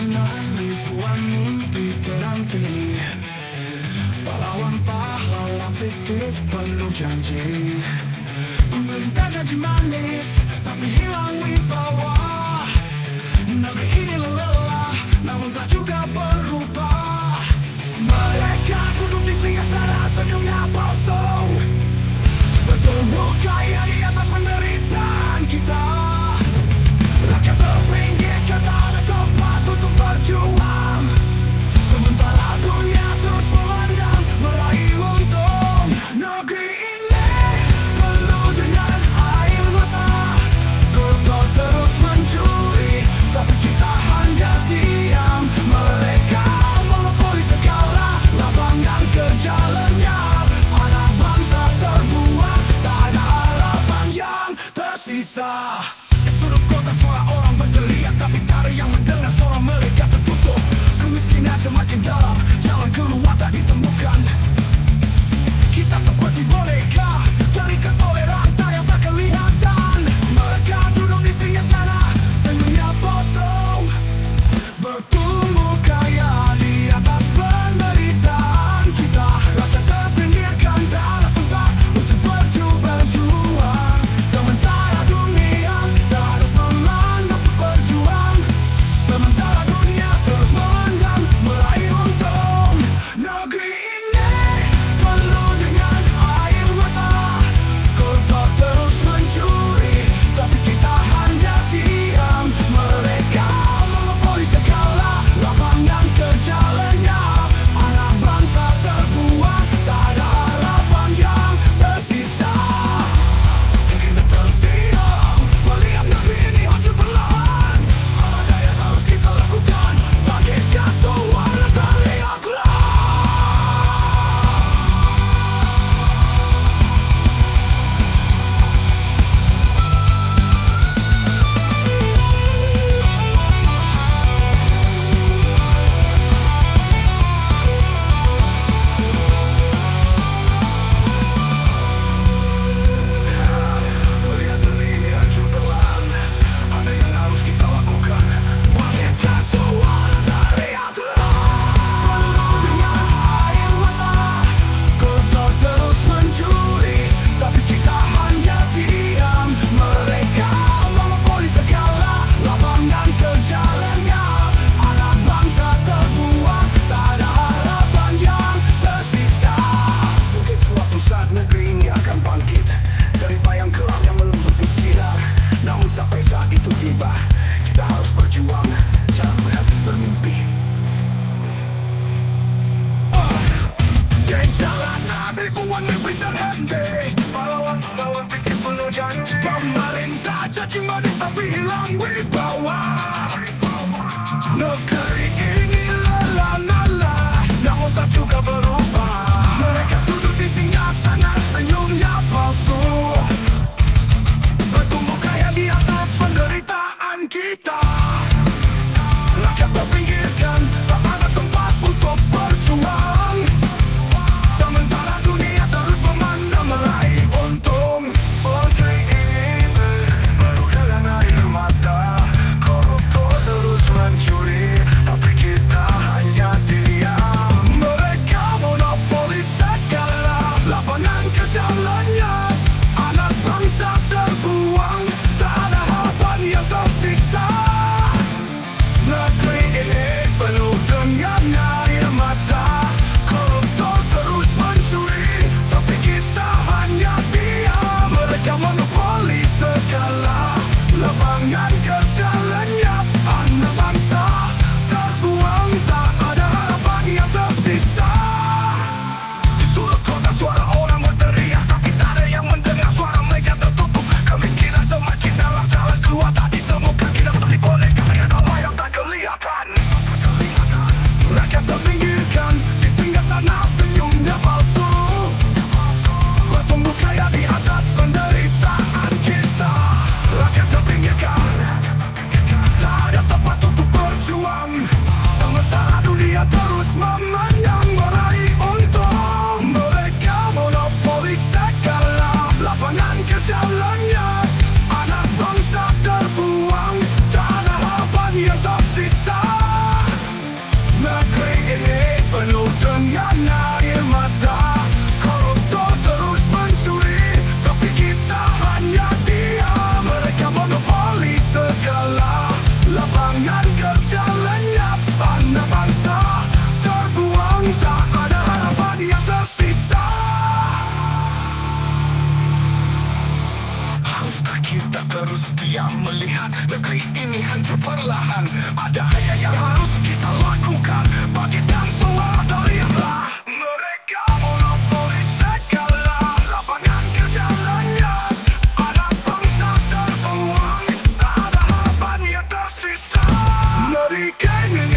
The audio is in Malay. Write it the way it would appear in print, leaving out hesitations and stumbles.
perjalanan ribuan mimpi penanti, pahlawan-pahlawan fiktif penuh janji. Pemerintah janji manis, tapi hilang wibawa. Negeri ini lelah, namun tak juga berubah. Mereka duduk di singgah senyumnya palsu, bertumbuh kaya di atas penderitaan kita. Rakyat terpinggirkan, tak ada tempat untuk berjuang, sementara dunia terus memandang meraih untung. Negeri ini penuh dengan air mata, koruptor terus mencuri, tapi kita hanya diam. Mereka monopoli segala lapangan kerja lenyap, anak bangsa terbuang, tak ada harapan yang tersisa. Sudut kota suara orang berteriak, tapi tak ada yang mendengar, suara mereka tertutup. Kemiskinan semakin dalam, jalan keluar tak ditemukan. Kita seperti boneka, terikat oleh rantai yang tak kelihatan. Mereka duduk di singgah sana, senyumnya bosong, bertumbuh kaya di atas penderitaan kita. Rakyat terpinggirkan, tak ada tempat untuk berjuang, sementara dunia terus memandang berjuang, sementara dunia terus memandang meraih untung. Negeri ini penuh dengan air mata, koruptor terus mencuri, tapi kita hanya diam. Mereka monopoli segala lapangan kerja lenyap, anak bangsa terbuang, tak ada harapan yang tersisa. Kita terus diam, melihat negeri ini hancur perlahan. Apa yang harus kita lakukan? Bangkitkan suara, teriaklah. Melihat negeri ini hancur perlahan, apa yang harus kita lakukan? Bangkitkan suara, teriaklah. Penuh dengan air mata, koruptor terus mencuri, tapi kita hanya diam. Mereka monopoli segala lapangan kerja lenyap, anak bangsa terbuang, tak ada harapan yang tersisa. Mungkin suatu saat negeri ini akan bangkit dari bayang gelap yang melembut bersinar. Namun sampai saat itu tiba, kita harus berjuang, jangan berhenti bermimpi. Di jalanan ribuan mimpi terhenti, pahlawan-pahlawan fiktif penuh janji. Pemerintah janji manis tapi hilang wibawa. Negeri ini lelah, namun tak juga berubah. Mereka duduk di singgah sana, senyumnya palsu, bertumbuh kaya di atas penderitaan kita. Rakyat terpinggirkan, tak ada tempat untuk berjuang, sementara dunia terus memandang meraih untung. Negeri ini penuh dengan air mata, koruptor terus mencuri, Tuhan. Ada yang harus kita lakukan. Bangkit dan suara teriaklah. Mereka monopoli segala lapangan kerja layak. Ada bangsa terbuang, tak ada harapan yang tersisa. Mereka ingin